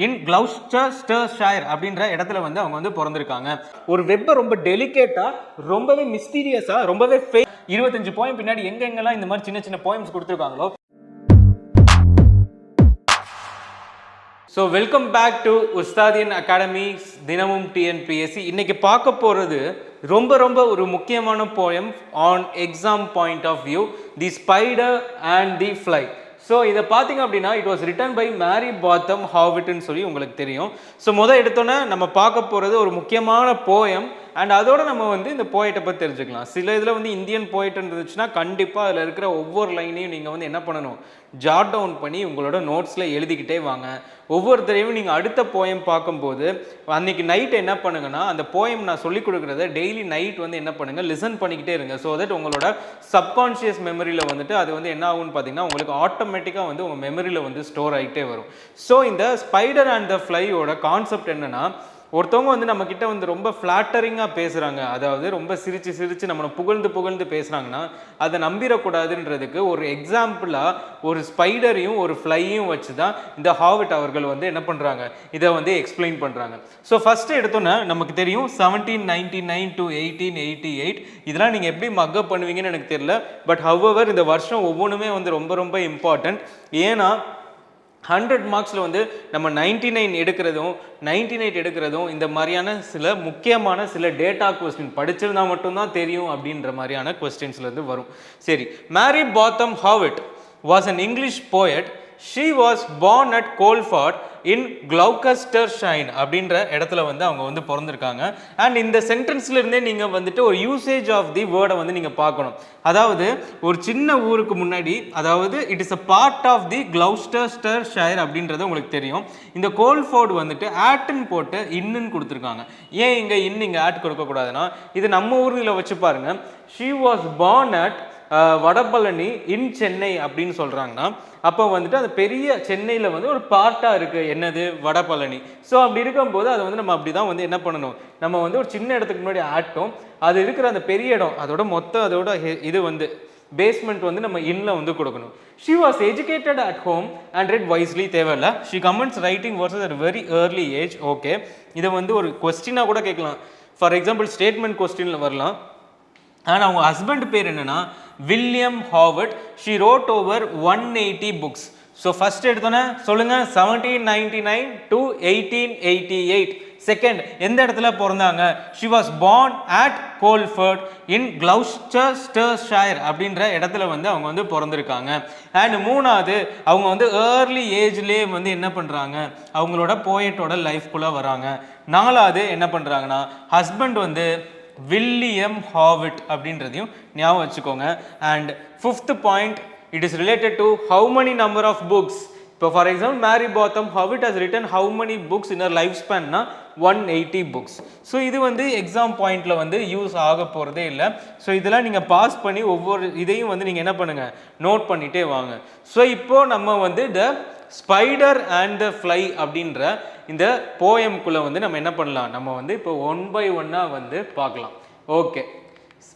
இன் Gloucestershire அப்படின்ற இடத்துல வந்து அவங்க வந்து பிறந்திருக்காங்க. ஒரு வெப்பை ரொம்ப டெலிகேட்டா, ரொம்பவே மிஸ்டீரியஸா, ரொம்பவே 25 போயம் பின்னாடி எங்கெங்கெல்லாம் இந்த மாதிரி சின்ன சின்ன போயம்ஸ் கொடுத்துருக்காங்களோ. So welcome back to Ustadian academy தினமும் டிஎன்பிஎஸ்சி. இன்னைக்கு பார்க்க போகிறது ரொம்ப ரொம்ப ஒரு முக்கியமான poem on exam point of view, the spider and the fly. So இதை பார்த்தீங்க அப்படின்னா it was written by Mary Botham ஹாவிட்னு சொல்லி உங்களுக்கு தெரியும். ஸோ எடுத்தோன்னே நம்ம பார்க்க போகிறது ஒரு முக்கியமான போயம் அண்ட் அதோட நம்ம வந்து இந்த போய்ட்டை பற்றி தெரிஞ்சுக்கலாம். சில இதில் வந்து இந்தியன் போய்ட் இருந்துச்சுன்னா கண்டிப்பாக அதில் இருக்கிற ஒவ்வொரு லைனையும் நீங்கள் வந்து என்ன பண்ணணும், ஜாட் டவுன் பண்ணி உங்களோட நோட்ஸில் எழுதிக்கிட்டே வாங்க. ஒவ்வொருத்தரையும் நீங்கள் அடுத்த போயம் பார்க்கும்போது அன்றைக்கி நைட் என்ன பண்ணுங்கன்னா அந்த போயம் நான் சொல்லிக் கொடுக்குறத டெய்லி நைட் வந்து என்ன பண்ணுங்கள், லிசன் பண்ணிக்கிட்டே இருங்க. ஸோ தட் உங்களோட சப்கான்ஷியஸ் மெமரியில் வந்துட்டு அது வந்து என்ன ஆகும்னு பார்த்தீங்கன்னா உங்களுக்கு ஆட்டோமேட்டிக்காக வந்து உங்கள் மெமரியில் வந்து ஸ்டோர் ஆகிட்டே வரும். ஸோ இந்த ஸ்பைடர் அண்ட் த ஃப்ளையோட கான்செப்ட் என்னென்னா, ஒருத்தவங்க வந்து நம்ம கிட்ட வந்து ரொம்ப ஃப்ளாட்டரிங்காக பேசுகிறாங்க, அதாவது ரொம்ப சிரித்து சிரித்து நம்மளை புகழ்ந்து பேசுகிறாங்கன்னா அதை நம்பிடக்கூடாதுன்றதுக்கு ஒரு எக்ஸாம்பிளாக ஒரு ஸ்பைடரையும் ஒரு ஃப்ளையும் வச்சு தான் இந்த ஹாவிட் அவர்கள் வந்து என்ன பண்ணுறாங்க, இதை வந்து எக்ஸ்பிளைன் பண்ணுறாங்க. ஸோ ஃபஸ்ட்டு எடுத்தோன்னே நமக்கு தெரியும் 1799 to 1888 இதெல்லாம் நீங்கள் எப்படி மக்கப் பண்ணுவீங்கன்னு எனக்கு தெரியல. பட் ஹவவர் இந்த வருஷம் ஒவ்வொன்றுமே வந்து ரொம்ப ரொம்ப இம்பார்ட்டன்ட். ஏன்னா 100 மார்க்ஸில் வந்து நம்ம 99 எடுக்கிறதும் 98 எடுக்கிறதும் இந்த மாதிரியான சில முக்கியமான சில டேட்டா கொஸ்டின் படிச்சிருந்தா மட்டும்தான் தெரியும் அப்படின்ற மாதிரியான கொஸ்டின்ஸ்லேருந்து வரும். சரி, Mary Botham Howitt was an English poet. She was born at Colford in Gloucestershire அப்படின்ற இடத்துல வந்து அவங்க வந்து பிறந்திருக்காங்க. அண்ட் இந்த சென்டென்ஸ்ல இருந்தே நீங்க வந்துட்டு ஒரு யூசேஜ் ஆஃப் தி வேர்டை வந்து நீங்க பார்க்கணும். அதாவது ஒரு சின்ன ஊருக்கு முன்னாடி, அதாவது it is a part of the Gloucestershire அப்படின்றது உங்களுக்கு தெரியும். இந்த கோல்ஃபோர்டு வந்துட்டு ஆட்டன் போட்டு இன்னுன்னு கொடுத்துருக்காங்க. ஏன் இங்க இங்க ஆட் கொடுக்கக்கூடாதுன்னா, இது நம்ம ஊரில் வச்சு பாருங்க. She was born at Vadapalani இன் சென்னை அப்படின்னு சொல்கிறாங்கன்னா, அப்போ வந்துட்டு அந்த பெரிய சென்னையில் வந்து ஒரு பார்ட்டாக இருக்குது என்னது, வடபழனி. ஸோ அப்படி இருக்கும்போது அதை வந்து நம்ம அப்படி தான் வந்து என்ன பண்ணணும், நம்ம வந்து ஒரு சின்ன இடத்துக்கு முன்னாடி ஆட்டும் அது இருக்கிற அந்த பெரிய இடம் அதோட இது வந்து பேஸ்மெண்ட் வந்து நம்ம இன்னில் வந்து கொடுக்கணும். She was educated at home and read wisely. தேவையில்ல. She commenced writing verses at a very early age. Okay, இதை வந்து ஒரு கொஸ்டினாக கூட கேட்கலாம். ஃபார் எக்ஸாம்பிள் ஸ்டேட்மெண்ட் கொஸ்டினில் வரலாம். ஆனால் அவங்க ஹஸ்பண்ட் பேர் என்னன்னா William Howard. She wrote over 180 books. So first எடுத்தோன்னே சொல்லுங்க 1799 to 1888. செகண்ட், எந்த இடத்துல பிறந்தாங்க? She was born at Coleford in Gloucestershire அப்படின்ற இடத்துல வந்து அவங்க வந்து பிறந்திருக்காங்க. அண்ட் மூணாவது, அவங்க வந்து ஏர்லி ஏஜ்லேயே வந்து என்ன பண்ணுறாங்க, அவங்களோட போயட்டோட லைஃப்குள்ளே வராங்க. நாலாவது என்ன பண்ணுறாங்கன்னா, ஹஸ்பண்ட் வந்து வில்லியம் ஹாவிட் அப்படின்றதையும் ஞாபகம் வச்சுக்கோங்க. And fifth point, it is related to how many number of books. இப்போ for example Mary Botham Howitt has written how many books in her life ஸ்பேன்னா 180 புக்ஸ். ஸோ இது வந்து எக்ஸாம் பாயிண்ட்ல வந்து யூஸ் ஆக போகிறதே இல்லை. ஸோ இதெல்லாம் நீங்கள் பாஸ் பண்ணி ஒவ்வொரு இதையும் வந்து நீங்கள் என்ன பண்ணுங்க, நோட் பண்ணிட்டே வாங்க. ஸோ இப்போ நம்ம வந்து த ஸ்பைடர் அண்ட் த ஃப்ளை அப்படின்ற இந்த போயம்குள்ளே வந்து நம்ம என்ன பண்ணலாம், நம்ம வந்து இப்போ 1 by 1 வந்து பார்க்கலாம். ஓகே,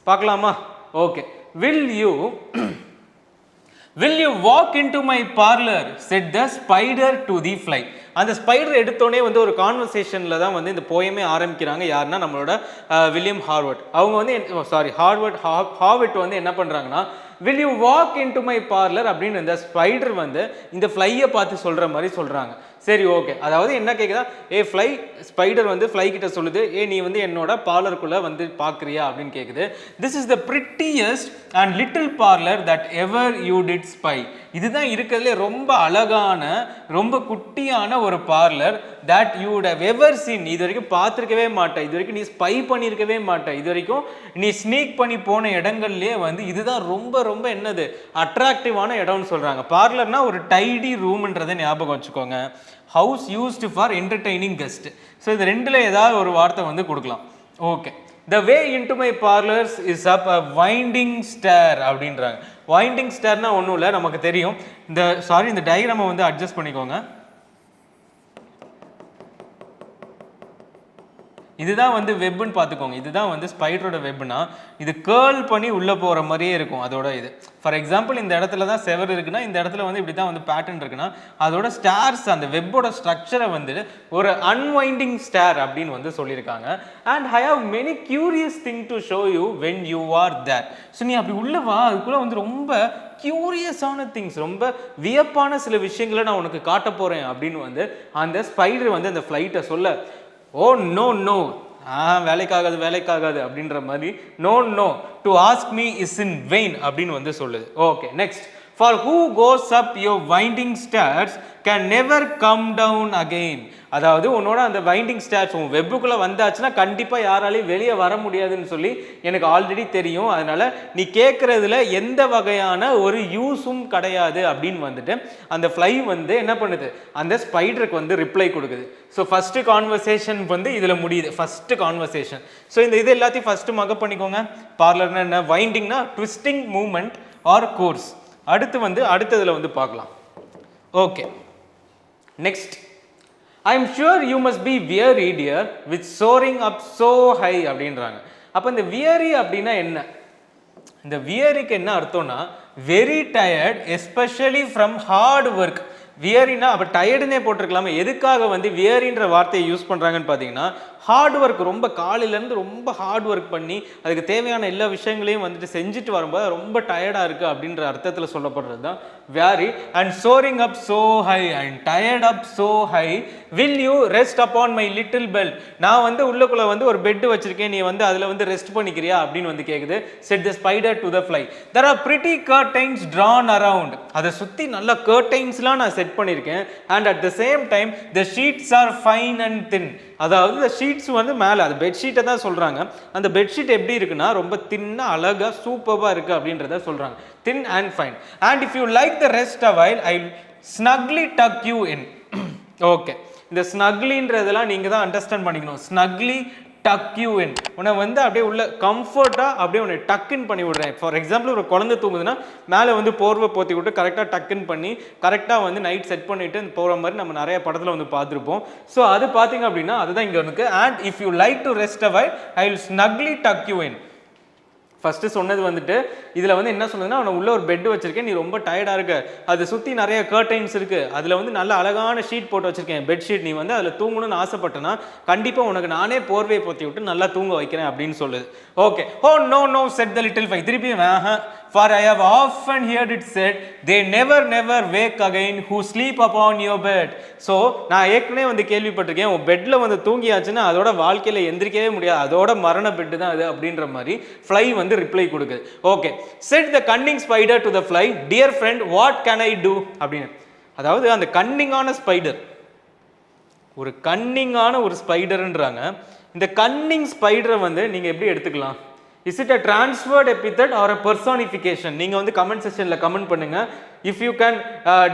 பார்க்கலாமா? Okay. Will you walk into my parlor, said the spider to the fly. அந்த ஸ்பைடர் எடுத்தோடனே வந்து ஒரு கான்வர்சேஷனில் தான் வந்து இந்த போயமே ஆரம்பிக்கிறாங்க. யாருன்னா நம்மளோட வில்லியம் ஹார்வர்ட். அவங்க வந்து ஹாவிட் வந்து என்ன பண்ணுறாங்கன்னா, will you walk into my parlor அப்படின்னு இந்த ஸ்பைடர் வந்து இந்த ஃப்ளையை பார்த்து சொல்கிற மாதிரி சொல்கிறாங்க. சரி, ஓகே. அதாவது என்ன கேட்குதா, ஸ்பைடர் வந்து ஃப்ளை கிட்ட சொல்லுது, நீ வந்து என்னோட பார்லருக்குள்ளே வந்து பார்க்குறியா அப்படின்னு கேட்குது. This is the prettiest and little parlour that ever you did spy. இதுதான் இருக்கிறதுலே ரொம்ப அழகான ரொம்ப குட்டியான ஒரு parlour that you would have ever seen. இது வரைக்கும் பார்த்துருக்கவே மாட்டேன், இது வரைக்கும் நீ ஸ்பை பண்ணியிருக்கவே மாட்டேன், இது வரைக்கும் நீ ஸ்னீக் பண்ணி போன இடங்கள்லேயே வந்து இதுதான் ரொம்ப ரொம்ப என்னது அட்ராக்டிவான இடம்னு சொல்கிறாங்க. பார்லர்னா ஒரு டைடி ரூம்ன்றதை ஞாபகம் வச்சுக்கோங்க. House used for entertaining guest. So இது ரெண்டில் ஏதாவது ஒரு வார்த்தை வந்து கொடுக்கலாம். Okay. The way into my parlours is up a winding stair அப்படின்றாங்க. வைண்டிங் ஸ்டேர்னா ஒன்றும் இல்லை, நமக்கு தெரியும். இந்த டயக்ராமை வந்து அட்ஜஸ்ட் பண்ணிக்கோங்க. இதுதான் வந்து வெப்னு பார்த்துக்கோங்க. இதுதான் வந்து ஸ்பைடரோட வெப்னா இது கேர்ள் பண்ணி உள்ளே போகிற மாதிரியே இருக்கும் அதோட இது. ஃபார் எக்ஸாம்பிள் இந்த இடத்துல தான் செவர் இருக்குன்னா இந்த இடத்துல வந்து இப்படி தான் வந்து பேட்டர்ன் இருக்குன்னா அதோட ஸ்டார்ஸ் அந்த வெப்போட ஸ்ட்ரக்சரை வந்து ஒரு அன்வைண்டிங் ஸ்டார் அப்படின்னு வந்து சொல்லியிருக்காங்க. And I have many curious thing to show you when you are there. So நீ அப்படி உள்ள வா, அதுக்குள்ளே வந்து ரொம்ப கியூரியஸான திங்ஸ், ரொம்ப வியப்பான சில விஷயங்களை நான் உனக்கு காட்ட போகிறேன் அப்படின்னு வந்து அந்த ஸ்பைடர் வந்து அந்த ஃப்ளைட்டை சொல்ல, ஓ நோ நோ, வேலைக்காகாது அப்படின்ற மாதிரி, no no to ask me is in vain அப்படின்னு வந்து சொல்லுது. Okay, next. For who goes up your winding stairs can never come down again. அதாவது உன்னோட அந்த வைண்டிங் ஸ்டார்ஸ் உன் வெப்புக்குள்ளே வந்தாச்சுன்னா கண்டிப்பாக யாராலையும் வெளியே வர முடியாதுன்னு சொல்லி எனக்கு ஆல்ரெடி தெரியும். அதனால் நீ கேட்குறதுல எந்த வகையான ஒரு யூஸும் கிடையாது அப்படின்னு வந்துட்டு அந்த ஃப்ளை வந்து என்ன பண்ணுது, அந்த ஸ்பைடருக்கு வந்து ரிப்ளை கொடுக்குது. ஸோ ஃபஸ்ட்டு கான்வர்சேஷன் வந்து இதில் முடியுது, ஃபஸ்ட்டு கான்வர்சேஷன். ஸோ இந்த இது எல்லாத்தையும் ஃபஸ்ட்டு மக பண்ணிக்கோங்க. பார்லர்னா என்ன, வைண்டிங்னா ட்விஸ்டிங் மூமெண்ட் ஆர் கோர்ஸ். அடுத்து வந்து அடுத்ததில் வந்து பார்க்கலாம். Okay, next. I am sure you must be weary dear with soaring up so high அப்படின்றாங்க. அப்போ இந்த வியரி அப்படின்னா என்ன? இந்த வியரிக்கு என்ன அர்த்தம்னா very tired especially from hard work. வியரினா அப்போ டயர்டுனே போட்டிருக்கலாமே, எதுக்காக வந்து வியரின்ற வார்த்தையை யூஸ் பண்ணுறாங்கன்னு பார்த்தீங்கன்னா ஹார்ட் ஒர்க், ரொம்ப காலையிலேருந்து ரொம்ப ஹார்ட் ஒர்க் பண்ணி அதுக்கு தேவையான எல்லா விஷயங்களையும் வந்துட்டு செஞ்சுட்டு வரும்போது ரொம்ப டயர்டாக இருக்குது அப்படின்ற அர்த்தத்தில் சொல்லப்படுறது தான் weary. And soaring up so high and tired up so high will you rest upon my little bell. நான் வந்து உள்ளுக்குள்ளே வந்து ஒரு பெட்டு வச்சிருக்கேன், நீ வந்து அதில் வந்து ரெஸ்ட் பண்ணிக்கிறியா அப்படின்னு வந்து கேட்குது. Said the spider to the fly. There are pretty curtains drawn around. அதை சுற்றி நல்ல கர்டைன்ஸ்லாம் நான் செட் பண்ணியிருக்கேன். And at the same time the sheets are fine and thin. அதாவது இந்த ஷீட்ஸ் வந்து மேலே அது பெட்ஷீட்டை தான் சொல்கிறாங்க. அந்த பெட்ஷீட் எப்படி இருக்குன்னா ரொம்ப தின்னாக அழகாக சூப்பராக இருக்குது அப்படின்றத சொல்கிறாங்க. Thin and fine. And if you like the rest a while I snugly tuck you in. Okay, இந்த ஸ்னக்லின்றதெல்லாம் நீங்கள் தான் அண்டர்ஸ்டாண்ட் பண்ணிக்கணும். ஸ்னக்லி டக் யூ இன், உன்னை வந்து அப்படியே உள்ள கம்ஃபர்ட்டாக அப்படியே உன்னை டக்குன்னு பண்ணி விடுறேன். ஃபார் எக்ஸாம்பிள் ஒரு குழந்தை தூங்குதுன்னா மேலே வந்து போர்வை போற்றி விட்டு கரெக்டாக டக்குன்னு பண்ணி கரெக்டாக வந்து நைட் செட் பண்ணிவிட்டு போகிற மாதிரி நம்ம நிறைய படத்தில் வந்து பார்த்துருப்போம். ஸோ அது பார்த்தீங்க அப்படின்னா அதுதான் இங்கே இருக்குது. And if you like to rest a while I will snugly tuck you in. First சொன்னது வந்துட்டு இதில் வந்து என்ன சொன்னதுன்னா, அவனை உள்ள ஒரு பெட்டு வச்சிருக்கேன், நீ ரொம்ப டயர்டாக இருக்க, அதை சுற்றி நிறைய கர்டைன்ஸ் இருக்குது, அதில் வந்து நல்ல அழகான ஷீட் போட்டு வச்சிருக்கேன் பெட்ஷீட், நீ வந்து அதில் தூங்கணும்னு ஆசைப்பட்டேன்னா கண்டிப்பாக உனக்கு நானே போர்வையை போற்றி விட்டு நல்லா தூங்க வைக்கிறேன் அப்படின்னு சொல்லுது. Okay, oh no no said the little fly. திருப்பி for I have often heard it said they never wake again who sleep upon your bed. So நான் ஏற்கனவே வந்து கேள்விப்பட்டிருக்கேன், உன் பெட்டில் வந்து தூங்கியாச்சுன்னா அதோட வாழ்க்கையில் எந்திரிக்கவே முடியாது, அதோட மரண பெட்டு தான் அது அப்படின்ற மாதிரி ஃப்ளை வந்து ரிப்ளை கொடுக்குது. Okay, said the cunning spider to the fly dear friend what can I do அப்படின்னு. அதாவது அந்த கன்னிங்கான ஸ்பைடர், ஒரு கன்னிங்கான ஒரு ஸ்பைடர்ன்றாங்க. இந்த கன்னிங் ஸ்பைடரை வந்து நீங்கள் எப்படி எடுத்துக்கலாம்? Is it a transferred epithet or a personification? நீங்கள் வந்து கமெண்ட் செக்ஷனில் கமெண்ட் பண்ணுங்க. If you can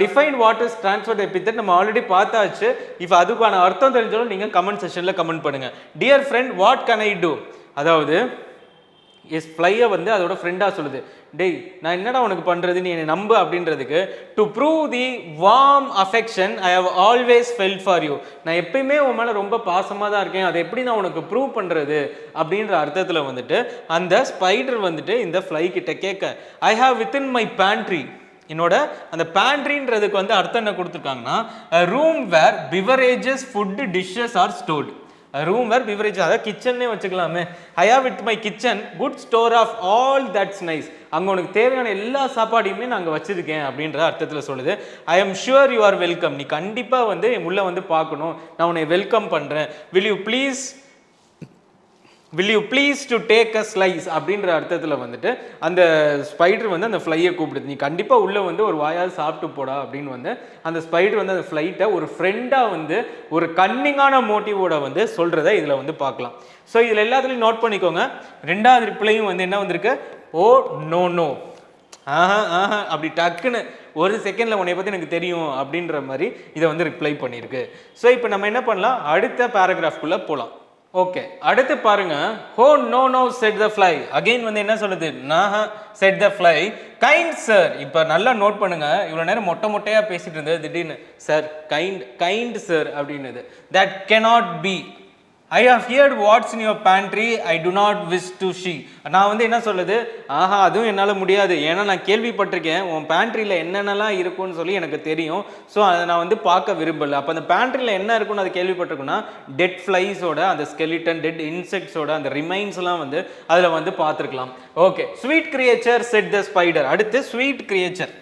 define what is transferred epithet, நம்ம ஆல்ரெடி பார்த்தாச்சு. இஃப் அதுக்கான அர்த்தம் தெரிஞ்சாலும் நீங்கள் கமெண்ட் செக்ஷனில் கமெண்ட் பண்ணுங்க. Dear friend what can I do, அதாவது எஸ் ஃப்ளையை வந்து அதோட ஃப்ரெண்டாக சொல்லுது, டேய் நான் என்னடா உனக்கு பண்ணுறது, நீ என்னை நம்பு அப்படின்றதுக்கு. To prove the warm affection I have always felt for you. நான் எப்பயுமே உன் மேலே ரொம்ப பாசமாக தான் இருக்கேன், அதை எப்படி நான் உனக்கு ப்ரூவ் பண்ணுறது அப்படின்ற அர்த்தத்தில் வந்துட்டு அந்த ஸ்பைடர் வந்துட்டு இந்த ஃப்ளை கிட்ட கேட்க, I have within my pantry. என்னோட அந்த பேண்ட்ரின்றதுக்கு வந்து அர்த்தம் என்ன கொடுத்துருக்காங்கன்னா, room where beverages food dishes are stored. Room where beverage, அதாவது கிச்சன்னே வச்சுக்கலாமே. I have with my kitchen good store of all that's nice. அங்கே உனக்கு தேவையான எல்லா சாப்பாடையுமே நாங்கள் வச்சுருக்கேன் அப்படின்ற அர்த்தத்தில் சொல்லுது. I am sure you are welcome. நீ கண்டிப்பாக வந்து உள்ளே வந்து பார்க்கணும், நான் உன்னை வெல்கம் பண்ணுறேன். Will you please to take a slice அப்படின்ற அர்த்தத்தில் வந்துட்டு அந்த ஸ்பைடர் வந்து அந்த ஃப்ளையை கூப்பிடுது. நீ கண்டிப்பாக உள்ளே வந்து ஒரு வாயாவது சாப்பிட்டு போடா அப்படின்னு வந்து அந்த ஸ்பைடர் வந்து அந்த ஃப்ளைட்டை ஒரு ஃப்ரெண்டாக வந்து ஒரு கன்னிங்கான மோட்டிவோட வந்து சொல்கிறத இதில் வந்து பார்க்கலாம். ஸோ இதில் எல்லாத்துலேயும் நோட் பண்ணிக்கோங்க. ரெண்டாவது ரிப்ளையும் வந்து என்ன வந்திருக்கு, ஓ நோ நோ, அப்படி டக்குன்னு ஒரு செகண்டில் உன்னை பற்றி எனக்கு தெரியும் அப்படின்ற மாதிரி இதை வந்து ரிப்ளை பண்ணியிருக்கு. ஸோ இப்போ நம்ம என்ன பண்ணலாம், அடுத்த பேராகிராஃப்குள்ளே போகலாம். ஓகே, அடுத்து பாருங்க. Ho no no said the fly. Again வந்து என்ன சொல்லுது, said the fly kind sir. இப்போ நல்லா நோட் பண்ணுங்க, இவ்வளோ நேரம் மொட்டையாக பேசிட்டு இருந்தது, திடீர்னு சார் கைண்ட் சார் அப்படின்னுது. That cannot be. I have heard what's in your pantry, I do not wish to see. நான் வந்து என்ன சொல்லுது, ஆஹா அதுவும் என்னால் முடியாது, ஏன்னா நான் கேள்விப்பட்டிருக்கேன் உன் பேண்ட்ரியில் என்னென்னலாம் இருக்கும்னு சொல்லி எனக்கு தெரியும், ஸோ அதை நான் வந்து பார்க்க விரும்பல. அப்போ அந்த பேண்ட்ரியில் என்ன இருக்குன்னு அதை கேள்விப்பட்டிருக்குன்னா டெட் ஃப்ளைஸோட அந்த ஸ்கெலிட்டன், டெட் இன்செக்ட்ஸோட அந்த ரிமைன்ஸ்லாம் வந்து அதில் வந்து பார்த்துருக்கலாம். Okay, sweet creature set the spider. அடுத்து ஸ்வீட் கிரியேச்சர்,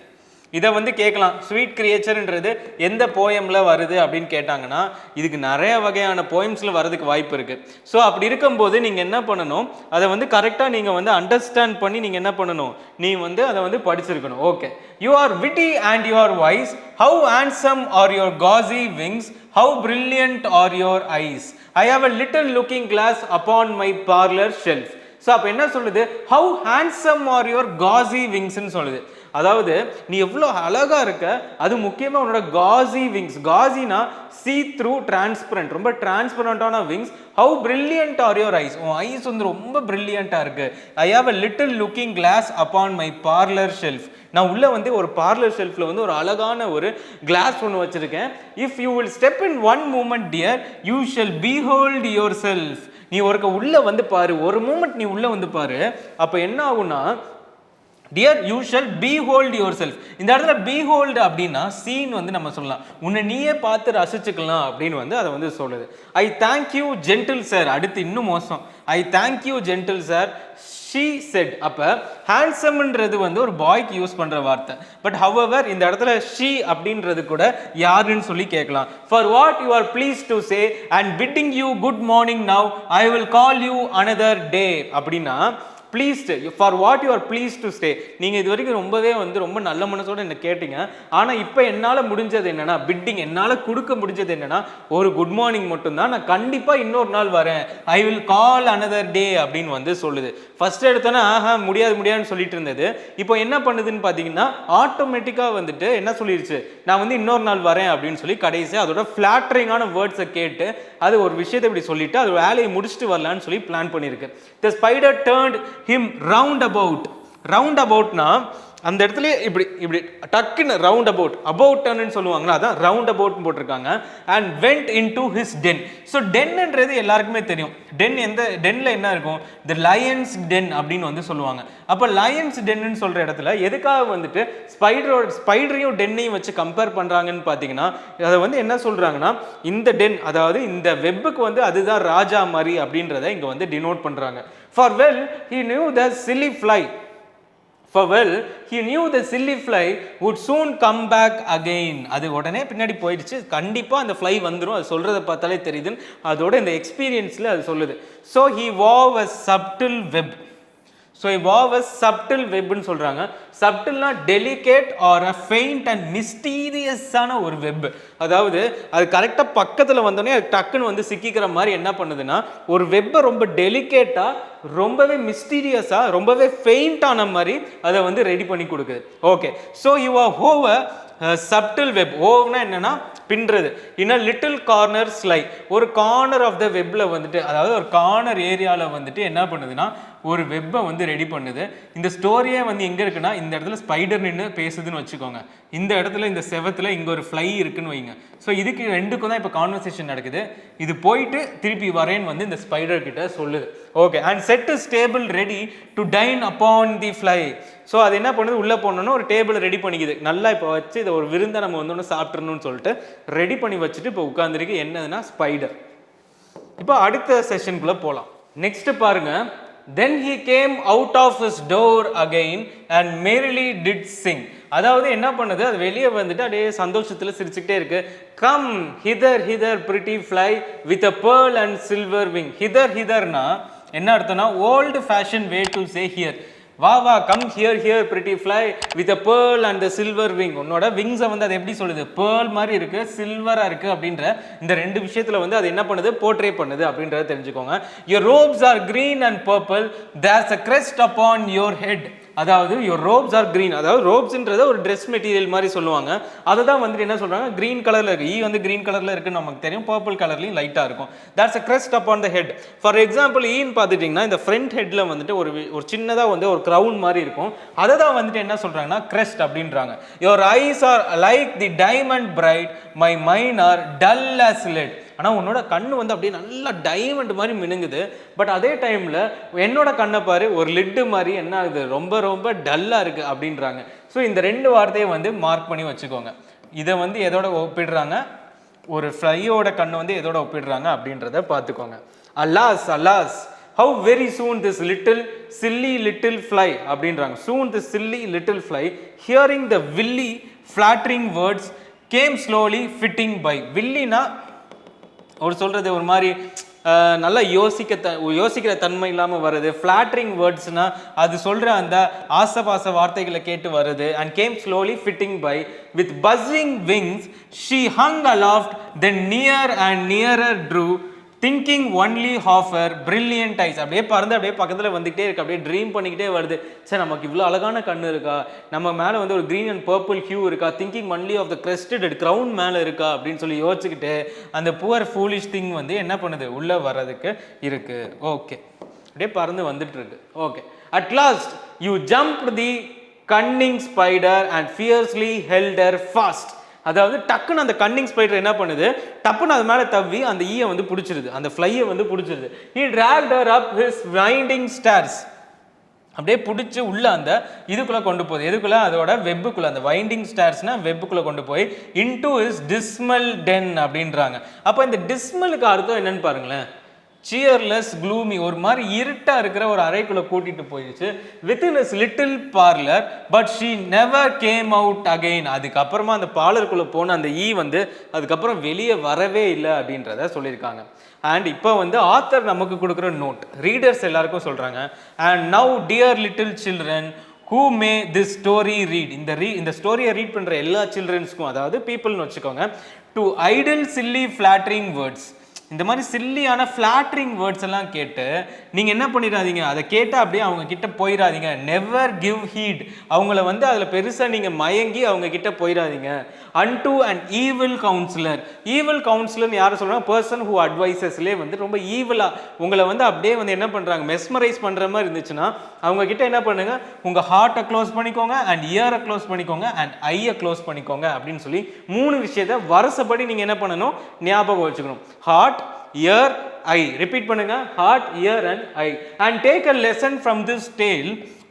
இதை வந்து கேட்கலாம். ஸ்வீட் கிரியேச்சர்ன்றது எந்த போயமில் வருது அப்படின்னு கேட்டாங்கன்னா இதுக்கு நிறைய வகையான போயம்ஸில் வரதுக்கு வாய்ப்பு இருக்குது. ஸோ அப்படி இருக்கும்போது நீங்கள் என்ன பண்ணணும், அதை வந்து கரெக்டாக நீங்கள் வந்து அண்டர்ஸ்டாண்ட் பண்ணி நீங்கள் என்ன பண்ணணும், நீ வந்து அதை வந்து படிச்சிருக்கணும். Okay, you are witty and you are wise, how handsome are your gauzy wings, how brilliant are your eyes, I have a little looking glass upon my parlour shelf. So அப்போ என்ன சொல்லுது, how handsome are your gauzy விங்ஸ்ன்னு சொல்லுது. அதாவது நீ எவ்வளோ அழகா இருக்க, அது முக்கியமாக உன்னோட காசி விங்ஸ். காசினா சீ த்ரூ, டிரான்ஸ்பரண்ட், ரொம்ப டிரான்ஸ்பரண்டான wings. How brilliant are your eyes, உன் ஐஸ் வந்து ரொம்ப பிரில்லியண்ட்டாக இருக்கு. I have a little looking glass upon my parlour shelf. நான் உள்ள வந்து ஒரு பார்லர் ஷெல்ஃபில் வந்து ஒரு அழகான ஒரு கிளாஸ் ஒன்று வச்சிருக்கேன். If you will step in one moment dear, you shall behold yourself. நீ ஒருக்க உள்ள வந்து பாரு, ஒரு மூமெண்ட் நீ உள்ள வந்து பாரு, அப்போ என்ன ஆகும்னா dear you shall behold yourself. இந்த இடத்துல பீஹோல்டு அப்படின்னா சீன் வந்து நம்ம சொல்லலாம், உன்னை நீயே பார்த்து ரசிச்சுக்கலாம் அப்படின்னு வந்து அதை வந்து சொல்லுது. I thank you gentle sir. அடுத்து இன்னும் மோசம், I thank you gentle sir she said. அப்போ ஹேண்ட்ஸம்ன்றது வந்து ஒரு பாய்க்கு யூஸ் பண்ணுற வார்த்தை. பட் ஹவெவர் இந்த இடத்துல ஷீ அப்படின்றது கூட யாருன்னு சொல்லி கேட்கலாம். For what you are please to say and bidding you good morning now, I will call you another day. அப்படின்னா pleased, for what you are please to stay. நீங்கள் இது வரைக்கும் ரொம்பவே வந்து ரொம்ப நல்ல மனசோடு என்ன கேட்டீங்க, ஆனால் இப்போ என்னால் முடிஞ்சது என்னன்னா, பிட்டிங் என்னால் கொடுக்க முடிஞ்சது என்னன்னா ஒரு குட் மார்னிங் மட்டும்தான், நான் கண்டிப்பாக இன்னொரு நாள் வரேன், ஐ வில் கால் அனதர் டே அப்படின்னு வந்து சொல்லுது. ஃபர்ஸ்ட் எடுத்தோன்னா ஆஹா முடியாது முடியாதுன்னு சொல்லிட்டு இருந்தது, இப்போ என்ன பண்ணுதுன்னு பார்த்தீங்கன்னா ஆட்டோமேட்டிக்காக வந்துட்டு என்ன சொல்லிடுச்சு, நான் வந்து இன்னொரு நாள் வரேன் அப்படின்னு சொல்லி கடைசி அதோட ஃப்ளாட்டரிங்கான வேர்ட்ஸை கேட்டு அது ஒரு விஷயத்தை இப்படி சொல்லிட்டு அது வேலையை முடிச்சுட்டு வரலான்னு சொல்லி பிளான் பண்ணியிருக்கு. The spider turned him round about. round aboutனா அந்த இடத்துல இப்படி இப்படி டக்குன்னு ரவுண்ட் அபவுட், அபவுட் டர்ன்னு சொல்லுவாங்களா, அதான் ரவுண்ட் அபவுட்னு போட்டிருக்காங்க. And went into his den. So டென்ன்றது எல்லாருக்குமே தெரியும். டென் எந்த டென்ல என்ன இருக்கும், தி லயன்ஸ் டென் அப்படின்னு வந்து சொல்லுவாங்க. அப்போ லயன்ஸ் டென்னு சொல்ற இடத்துல எதுக்காக வந்துட்டு ஸ்பைடரையும் டென்னையும் வச்சு கம்பேர் பண்றாங்கன்னு பார்த்தீங்கன்னா அதை வந்து என்ன சொல்றாங்கன்னா இந்த டென், அதாவது இந்த வெப்புக்கு வந்து அதுதான் ராஜா மாதிரி அப்படின்றத இங்க வந்து டினோட் பண்றாங்க. For well he knew the silly fly. For well, he knew the silly fly would soon come back again. அது உடனே பின்னாடி போயிடுச்சு, கண்டிப்பாக அந்த ஃப்ளை வந்துடும், அது சொல்கிறத பார்த்தாலே தெரியுதுன்னு அதோட இந்த எக்ஸ்பீரியன்ஸில் அது சொல்லுது. So he wove a subtle web. So he wove a subtle webன்னு சொல்கிறாங்க. சப்டில்னா delicate or a faint and மிஸ்டீரியஸான ஒரு வெப். அதாவது அது கரெக்டாக பக்கத்தில் வந்தோடனே அது டக்குன்னு வந்து சிக்கிக்கிற மாதிரி என்ன பண்ணுதுன்னா ஒரு வெப்பை ரொம்ப டெலிகேட்டாக, ரொம்பவே மிஸ்டீரியஸாக, ரொம்பவே ஃபெயிண்டான மாதிரி அதை வந்து ரெடி பண்ணி கொடுக்குது. Okay, so you are wove a subtle web. ஓவ்னா என்னன்னா பின்றது. இன் அ லிட்டில் கார்னர் ஸ்லை, ஒரு கார்னர் ஆஃப் த வெப்ல வந்துட்டு, அதாவது ஒரு கார்னர் ஏரியாவில் வந்துட்டு என்ன பண்ணுதுன்னா ஒரு வெப்பை வந்து ரெடி பண்ணுது. இந்த ஸ்டோரியே வந்து எங்கே இருக்குன்னா இந்த இடத்துல ஸ்பைடர் நின்று பேசுதுன்னு வச்சுக்கோங்க, இந்த இடத்துல இந்த செவத்தில் இங்கே ஒரு ஃப்ளை இருக்குன்னு வைங்க. ஸோ இதுக்கு ரெண்டுக்கும் தான் இப்போ கான்வர்சேஷன் நடக்குது. இது போயிட்டு திருப்பி வரேன்னு வந்து இந்த ஸ்பைடர் கிட்ட சொல்லுது. Okay, and set is table ready to time upon the fly. So அது என்ன பண்ணுது, உள்ளே போனோன்னா ஒரு டேபிள் ரெடி பண்ணிக்குது. நல்லா இப்போ வச்சு இதை ஒரு விருந்தை நம்ம வந்து ஒன்று சாப்பிட்றணும்னு சொல்லிட்டு ரெடி பண்ணி வச்சுட்டு இப்போ உட்காந்துருக்கு. என்னதுன்னா ஸ்பைடர். இப்போ அடுத்த செஷனுக்குள்ளே போகலாம். நெக்ஸ்ட் பாருங்க. Then he came out of his door again and merrily did sing. அதாவது என்ன பண்ணுது, அது வெளியே வந்துட்டு அப்படியே சந்தோஷத்தில் சிரிச்சுக்கிட்டே இருக்கு. Come hither hither pretty fly with a pearl and silver wing. hither hitherனா என்ன அர்த்தம்னா old fashioned way to say here. வா வா, come here here pretty fly with a pearl and silver wing. உன்னோட விங்ஸை வந்து அது எப்படி சொல்லுது, பேர்ல் மாதிரி இருக்கு, சில்வரா இருக்கு அப்படின்ற இந்த ரெண்டு விஷயத்துல வந்து அது என்ன பண்ணுது, போர்ட்ரே பண்ணுது அப்படின்றத தெரிஞ்சுக்கோங்க. Your robes are green and purple, there's a crest upon your head. அதாவது யுவர் ரோப்ஸ் ஆர் கிரீன், அதாவது ரோப்ஸ்ன்றத ஒரு ட்ரெஸ் மெட்டீரியல் மாதிரி சொல்லுவாங்க. அதை தான் வந்துட்டு என்ன சொல்றாங்க, கிரீன் கலர்ல இருக்கு. வந்து கிரீன் கலர்ல இருக்குன்னு நமக்கு தெரியும், பர்பிள் கலர்லையும் லைட்டா இருக்கும். That's a crest upon the head. For example ஈன்னு பார்த்துட்டிங்கன்னா இந்த ஃப்ரண்ட் ஹெட்ல வந்துட்டு ஒரு சின்னதா வந்து ஒரு க்ரௌன் மாதிரி இருக்கும். அதை தான் வந்துட்டு என்ன சொல்றாங்கன்னா கிரெஸ்ட் அப்படின்றாங்க. Your eyes are like the diamond bright, my mind are dull as lead. ஆனால் உன்னோட கண்ணு வந்து அப்படியே நல்லா டைமண்ட் மாதிரி மினுங்குது, பட் அதே டைமில் என்னோட கண்ணை பாரு ஒரு லிட்டு மாதிரி என்ன ஆகுது, ரொம்ப ரொம்ப டல்லாக இருக்குது அப்படின்றாங்க. ஸோ இந்த 2 வார்த்தையை வந்து மார்க் பண்ணி வச்சுக்கோங்க. இதை வந்து எதோட ஒப்பிடுறாங்க, ஒரு ஃப்ளையோட கண்ணு வந்து எதோட ஒப்பிடுறாங்க அப்படின்றத பார்த்துக்கோங்க. Alas alas how very soon this silly little fly அப்படின்றாங்க. soon this silly little fly hearing the willy flattering words came slowly fitting by. வில்லினா ஒரு சொல்றது ஒரு மாதிரி நல்லா யோசிக்கிற தன்மை இல்லாமல் வருது. ஃப்ளாட்டரிங் வேர்ட்ஸ்னா அது சொல்கிற அந்த ஆசபாச வார்த்தைகளை கேட்டு வருது. And came slowly fitting by with buzzing wings she hung aloft then near and nearer drew thinking only of her brilliant eyes. அப்படியே பறந்து அப்படியே பக்கத்தில் வந்துகிட்டே இருக்கு, அப்படியே ட்ரீம் பண்ணிக்கிட்டே வருது. சரி, நமக்கு இவ்வளோ அழகான கண்ணு இருக்கா, நம்ம மேலே வந்து ஒரு க்ரீன் அண்ட் பர்பிள் ஹியூ இருக்கா, thinking only of the crested crown மேலே இருக்கா அப்படின்னு சொல்லி யோசிச்சுக்கிட்டு அந்த புவர் ஃபூலிஷ் திங் வந்து என்ன பண்ணுது, உள்ளே வர்றதுக்கு இருக்கு. ஓகே, அப்படியே பறந்து வந்துட்டு இருக்கு. Okay, at last you jump the Canning spider and fiercely held her fast. அதாவது டக்குன்னு அந்த கன்னிங் ஸ்பைடர் என்ன பண்ணுது, டப்புன்னு அது மேலே தவ்வி அந்த ஈயை வந்து பிடிச்சிருது, அந்த ஃப்ளையை வந்து பிடிச்சிருது. he dragged her up his winding stairs. அப்படியே பிடிச்சி உள்ள அந்த இதுக்குள்ளே கொண்டு போகுது. எதுக்குள்ளே, அதோட வெப்புக்குள்ளே, அந்த வைண்டிங் ஸ்டார்ஸ்னா வெப்புக்குள்ளே கொண்டு போய் இன்டு இஸ் டிஸ்மல் டென் அப்படின்றாங்க. அப்போ இந்த டிஸ்மலுக்கு அர்த்தம் என்னன்னு பாருங்களேன், சியர்லெஸ் க்ளூமி, ஒரு மாதிரி இருட்டா இருக்கிற ஒரு அறைக்குள்ள கூட்டிட்டு போயிடுச்சு. Within is little parlour but she never came out again. அதுக்கப்புறமா அந்த பார்லருக்குள்ள போன அந்த ஈ வந்து அதுக்கப்புறம் வெளியே வரவே இல்லை அப்படின்றத சொல்லியிருக்காங்க. அண்ட் இப்போ வந்து ஆத்தர் நமக்கு கொடுக்குற நோட் ரீடர்ஸ் எல்லாருக்கும் சொல்றாங்க. And now dear little children who may this story read. இந்த ஸ்டோரியை ரீட் பண்ற எல்லா சில்ட்ரன்ஸ்க்கும், அதாவது பீப்புள்னு வச்சுக்கோங்க, டு ஐடில் சில்லி ஃபிளாட்டரிங் வேர்ட்ஸ். இந்த மாதிரி சில்லியான ஃப்ளாட்டரிங் வேர்ட்ஸ் எல்லாம் கேட்டு நீங்கள் என்ன பண்ணிடாதீங்க, அதை கேட்டால் அப்படியே அவங்க கிட்ட போயிடாதீங்க. நெவர் கிவ் ஹீட், அவங்கள வந்து அதில் பெருசாக நீங்கள் மயங்கி அவங்க கிட்ட போயிடாதீங்க. Unto an evil counsellor. Evil கவுன்சிலர்னு யாரை சொல்கிறாங்க, பர்சன் ஹூ அட்வைசஸ்லேயே வந்து ரொம்ப ஈவிலாக உங்களை வந்து அப்படியே வந்து என்ன பண்ணுறாங்க, மெஸ்மரைஸ் பண்ணுற மாதிரி இருந்துச்சுன்னா அவங்க கிட்ட என்ன பண்ணுங்க, உங்கள் ஹார்ட்டை க்ளோஸ் பண்ணிக்கோங்க, அண்ட் இயரை க்ளோஸ் பண்ணிக்கோங்க, அண்ட் ஐயை க்ளோஸ் பண்ணிக்கோங்க அப்படின்னு சொல்லி 3 விஷயத்தை வருஷப்படி நீங்கள் என்ன பண்ணணும், ஞாபகம் வச்சுக்கணும். Heart, ear, eye. ரிப்பீட் பண்ணுங்க, heart, ear and eye. And take a lesson from this tale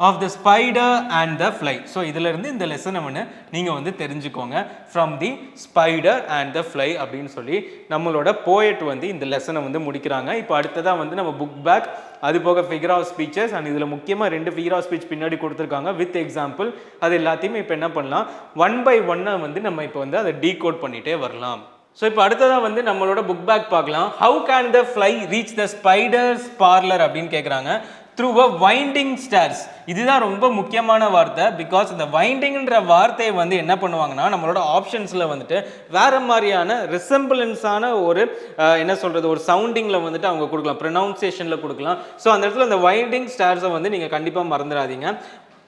of the spider and the fly. So இதில் இருந்து இந்த லெசனை வந்து நீங்கள் வந்து தெரிஞ்சுக்கோங்க, from the spider and the fly அப்படின்னு சொல்லி நம்மளோட போயட் வந்து இந்த லெசனை வந்து முடிக்கிறாங்க. இப்போ அடுத்ததாக வந்து நம்ம புக் பேக், அது போக ஃபிகர் ஆஃப் ஸ்பீச்சஸ், அண்ட் இதில் முக்கியமாக 2 ஃபிகர் ஆஃப் ஸ்பீச் பின்னாடி கொடுத்துருக்காங்க வித் எக்ஸாம்பிள். அது எல்லாத்தையுமே இப்போ என்ன பண்ணலாம், 1 by 1 வந்து நம்ம இப்போ வந்து அதை டீகோட் பண்ணிகிட்டே வரலாம். ஸோ இப்போ அடுத்ததாக வந்து நம்மளோட புக் பேக் பார்க்கலாம். How can the fly reach the spiders parlour அப்படின்னு கேட்குறாங்க. Through a winding stars. இதுதான் ரொம்ப முக்கியமான வார்த்தை. பிகாஸ் இந்த வைண்டிங்ன்ற வார்த்தையை வந்து என்ன பண்ணுவாங்கன்னா நம்மளோட ஆப்ஷன்ஸில் வந்துட்டு வேற மாதிரியான ரிசம்பிளன்ஸான ஒரு என்ன சொல்கிறது, ஒரு சவுண்டிங்கில் வந்துட்டு அவங்க கொடுக்கலாம், ப்ரொனவுன்சியேஷனில் கொடுக்கலாம். ஸோ அந்த இடத்துல இந்த வைண்டிங் ஸ்டார்ஸை வந்து நீங்கள் கண்டிப்பாக மறந்துடாதீங்க.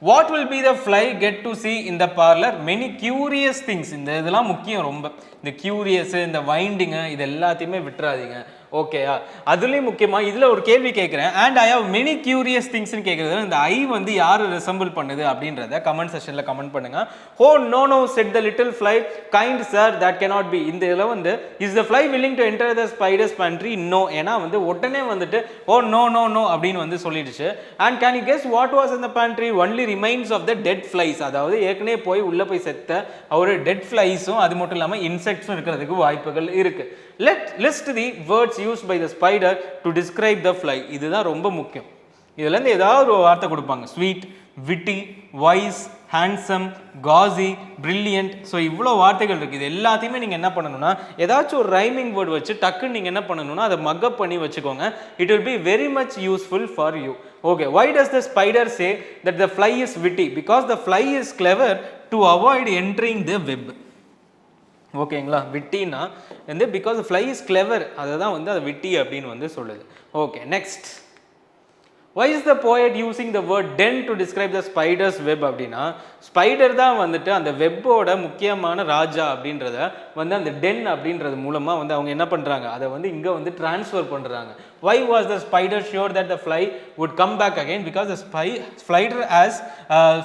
What will be the fly get to see in the parlor? Many curious things. இந்த இதெல்லாம் முக்கியம் ரொம்ப. இந்த கியூரியஸ், இந்த வைண்டிங்கு, இது எல்லாத்தையுமே விட்டுறாதீங்க. ஓகேயா? அதுலேயும் முக்கியமாக இதில் ஒரு கேள்வி கேட்குறேன். And I have many curious திங்ஸ்னு கேட்குறது, இந்த ஐ வந்து யார் ரிசம்பிள் பண்ணுது அப்படின்றத கமெண்ட் செஷனில் கமெண்ட் பண்ணுங்க. Oh no no said the little fly kind sir that cannot be. இந்த இதில் வந்து is the fly willing to enter the spider's pantry? No. ஏன்னா வந்து உடனே வந்துட்டு ஓ நோ நோ நோ அப்படின்னு வந்து சொல்லிடுச்சு. And can you guess what was in the pantry? Only remains of the dead flies. அதாவது ஏற்கனவே போய் உள்ளே போய் செத்த ஒரு டெட் ஃப்ளைஸும் அது மட்டும் இல்லாமல் இன்செக்ட்ஸும் இருக்கிறதுக்கு வாய்ப்புகள் இருக்கு. List the words used by the spider to describe the fly. இதுதான் ரொம்ப முக்கியம். இதுல இருந்து ஏதாவது ஒரு வார்த்தை கொடுப்பாங்க. Sweet, witty, wise, handsome, gauzy, brilliant. So இவ்வளோ வார்த்தைகள் இருக்குது. இது எல்லாத்தையுமே நீங்கள் என்ன பண்ணணும்னா ஏதாச்சும் ஒரு ரைமிங் வேர்டு வச்சு டக்குன்னு நீங்கள் என்ன பண்ணணும்னா அதை மக்கப் பண்ணி வச்சுக்கோங்க. It will be very much useful for you. Okay, why does the spider say that the fly is witty? Because the fly is clever to avoid entering the web. ஓகேங்களா? விட்டினா வந்து பிகாஸ் ஃப்ளை இஸ் கிளவர், அதை தான் வந்து அது விட்டி அப்படின்னு வந்து சொல்லுது. Okay, next. Why is the poet using the word den to describe the spider's web? அப்படின்னா ஸ்பைடர் தான் வந்துட்டு அந்த வெப்போட முக்கியமான ராஜா அப்படின்றத வந்து அந்த டென் அப்படின்றது மூலமாக வந்து அவங்க என்ன பண்ணுறாங்க, அதை வந்து இங்கே வந்து டிரான்ஸ்ஃபர் பண்ணுறாங்க. Why was the spider sure that the fly would come back again? Because the spider has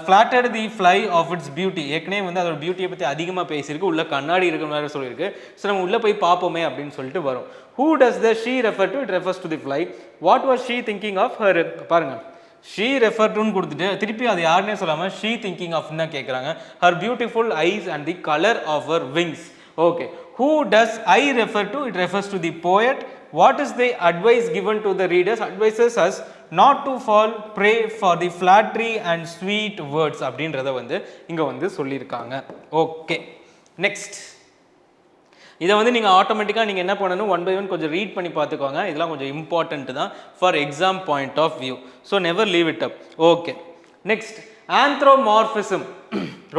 flattered the fly of its beauty. ஏற்கனவே வந்து அதோட பியூட்டியை பற்றி அதிகமாக பேசியிருக்கு, உள்ள கண்ணாடி இருக்கிற மாதிரி சொல்லியிருக்கு. ஸோ நம்ம உள்ளே போய் பார்ப்போமே அப்படின்னு சொல்லிட்டு வரும். Who does the she refer to? It refers to the fly. What was she thinking of? Her. பாருங்க, she referred to கொடுத்துட்டு திருப்பி அது யாருன்னே சொல்லாமல் she thinking of ன்னு கேட்குறாங்க. Her beautiful eyes and the color of her wings. Okay. Who does I refer to? It refers to the poet. What is the advice given to the readers? Advises us not to fall prey for the flattery and sweet words அப்படின்றத வந்து இங்கே வந்து சொல்லியிருக்காங்க. Okay, next இதை வந்து நீங்கள் ஆட்டோமேட்டிக்காக நீங்கள் என்ன பண்ணணும், ஒன் பை ஒன் கொஞ்சம் ரீட் பண்ணி பார்த்துக்கோங்க. இதெல்லாம் கொஞ்சம் இம்பார்ட்டன்ட் தான் for exam point of view. So never leave it up. Okay, next anthropomorphism.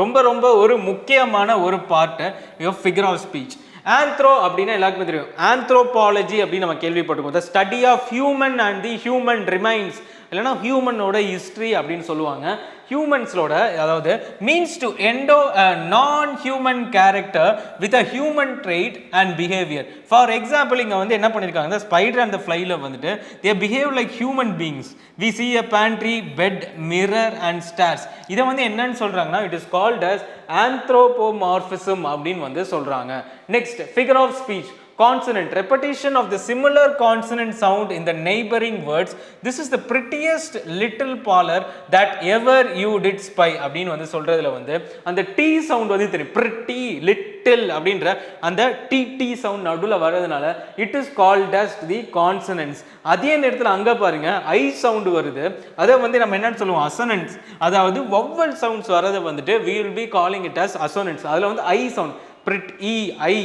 ரொம்ப ரொம்ப ஒரு முக்கியமான ஒரு part of figure of speech. Anthro அப்படின்னா எல்லாருக்குமே தெரியும். ஆந்த்ரோபாலஜி அப்படின்னு நம்ம கேள்விப்பட்டிருக்கோம். The study of human and the human remains, இல்லைனா ஹியூமனோட ஹிஸ்ட்ரி அப்படின்னு சொல்லுவாங்க. ஹியூமன்ஸோட, அதாவது means to endow a non human character with a human trait and behaviour. For example இங்கே வந்து என்ன பண்ணியிருக்காங்க, இந்த ஸ்பைடர் அண்ட் ஃப்ளைல வந்துட்டு they behave like human beings. We see a pantry, bed, mirror and stairs. இதை வந்து என்னன்னு சொல்றாங்கன்னா, it is called as anthropomorphism அப்படின்னு வந்து சொல்றாங்க. Next, figure of speech. Consonant, repetition of the similar consonant sound in the neighboring words. This is the prettiest little parlor that ever you did spy அப்படின்னு வந்து சொல்றதுல வந்து அந்த D sound வந்து தெரியும். pretty little அப்படின்ற அந்த டி சவுண்ட் நடுவில் வர்றதுனால it is called as the consonants. அதே நேரத்தில் அங்கே பாருங்க ஐ சவுண்ட் வருது, அதை வந்து நம்ம என்னன்னு சொல்லுவோம், அசனன்ஸ். அதாவது vowel sounds வரதை வந்துட்டு we will be calling it as assonants. அதில் வந்து I sound pretty I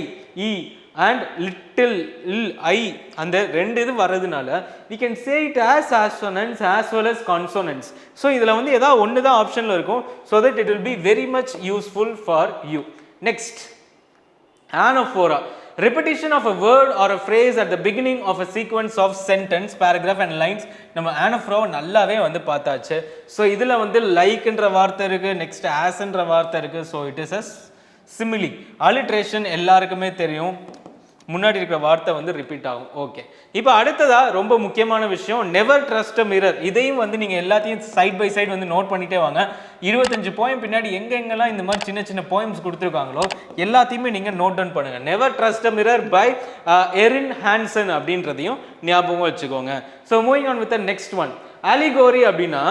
and little I அந்த ரெண்டு இது வரதுனால we can say it as assonants as well as consonants. so இதில் வந்து ஏதாவது ஒன்று தான் ஆப்ஷனில் இருக்கும், so that it will be very much useful for you. next, anaphora. repetition of a word or a phrase at the beginning of a sequence of sentence, paragraph and lines. நம்ம anaphora நல்லாவே வந்து பார்த்தாச்சு. So இதில் வந்து லைக்ன்ற வார்த்தை இருக்குது, next ஆஸ்ன்ற வார்த்தை இருக்குது. So it is a simile. alliteration எல்லாருக்குமே தெரியும், முன்னாடி இருக்கிற வார்த்தை வந்து ரிப்பீட் ஆகும். ஓகே, இப்போ அடுத்ததா ரொம்ப முக்கியமான விஷயம், நெவர் ட்ரஸ்ட் அ மிரர். இதையும் வந்து நீங்கள் எல்லாத்தையும் சைட் பை சைடு வந்து நோட் பண்ணிட்டே வாங்க. 25 போயம் பின்னாடி எங்கெங்கெல்லாம் இந்த மாதிரி சின்ன சின்ன போயம்ஸ் கொடுத்துருக்காங்களோ எல்லாத்தையுமே நீங்கள் நோட் டவுன் பண்ணுங்க. Never trust a mirror by Erin Hanson அப்படின்றதையும் ஞாபகம் வச்சுக்கோங்க. So moving on with the next one, allegory. அப்படின்னா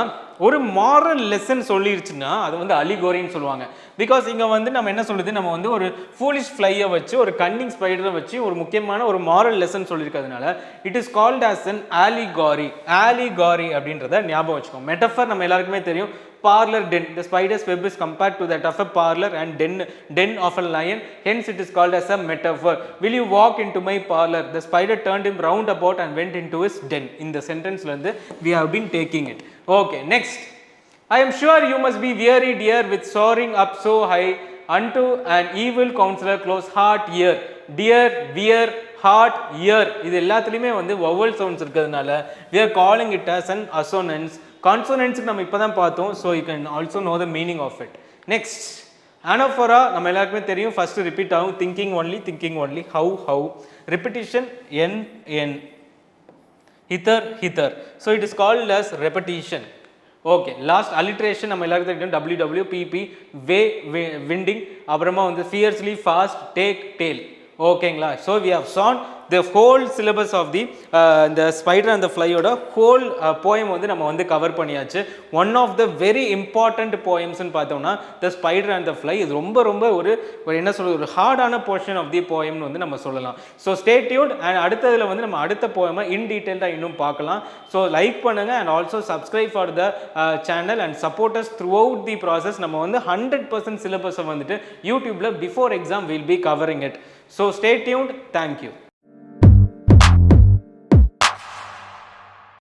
ஒரு மாரல் லெசன் சொல்லிருச்சுன்னா அது வந்து அலிகோரின்னு சொல்லுவாங்க. பிகாஸ் இங்கே வந்து நம்ம என்ன சொல்லுது, நம்ம வந்து ஒரு ஃபூலிஷ் ஃப்ளையை வச்சு ஒரு கன்னிங் ஸ்பைடரை வச்சு ஒரு முக்கியமான ஒரு மாரல் லெசன் சொல்லியிருக்கிறதுனால it is called as an allegory. Allegory அப்படின்றத ஞாபகம் வச்சுக்கோங்க. மெட்டஃபர் நம்ம எல்லாருக்குமே தெரியும், parlor den. The spider's web is compared to that of a parlor and den of a lion, hence it is called as a metaphor. Will you walk into my parlor? The spider turned him round about and went into his den. In the sentence la we have been taking it. Okay, next, I am sure you must be weary dear with soaring up so high unto an evil counselor close heart ear. Dear, wear, heart, ear, இது எல்லாத்துலயுமே வந்து vowel sounds இருக்கிறதுனால we are calling it as an assonance. கான்சோனன்ட்ஸுக்கு நம்ம இப்போ தான் பார்த்தோம். So you can also know the meaning of it. Next, anaphora நம்ம எல்லாருக்குமே தெரியும், ஃபஸ்ட்டு ரிப்பீட் ஆகும், thinking only, how, repetition, and, hither. So it is called as repetition. Okay, last alliteration நம்ம எல்லாருக்கும் தெரியும், WWPP, விண்டிங், அப்புறமா வந்து ஃபியர்ஸ்லி, ஃபாஸ்ட், டேல். ஓகேங்களா? So we have seen the whole syllabus of the spider and the fly ஓட whole poem வந்து நம்ம வந்து கவர் பண்ணியாச்சு. One of the very important போயம்ஸ்ன்னு பார்த்தோம்னா the spider and the fly. இது ரொம்ப ரொம்ப ஒரு என்ன சொல்றது, ஒரு ஹார்டான போர்ஷன் ஆஃப் தி போயம்னு வந்து நம்ம சொல்லலாம். So stay tuned. அண்ட் அடுத்ததில் வந்து நம்ம அடுத்த போயமை இன் டீட்டெயில்டாக இன்னும் பார்க்கலாம். ஸோ லைக் பண்ணுங்கள் and also subscribe for the channel and support us through out the process. நம்ம வந்து 100% சிலபஸை வந்துட்டு யூடியூப்பில் before exam will be covering it. So stay tuned. Thank you.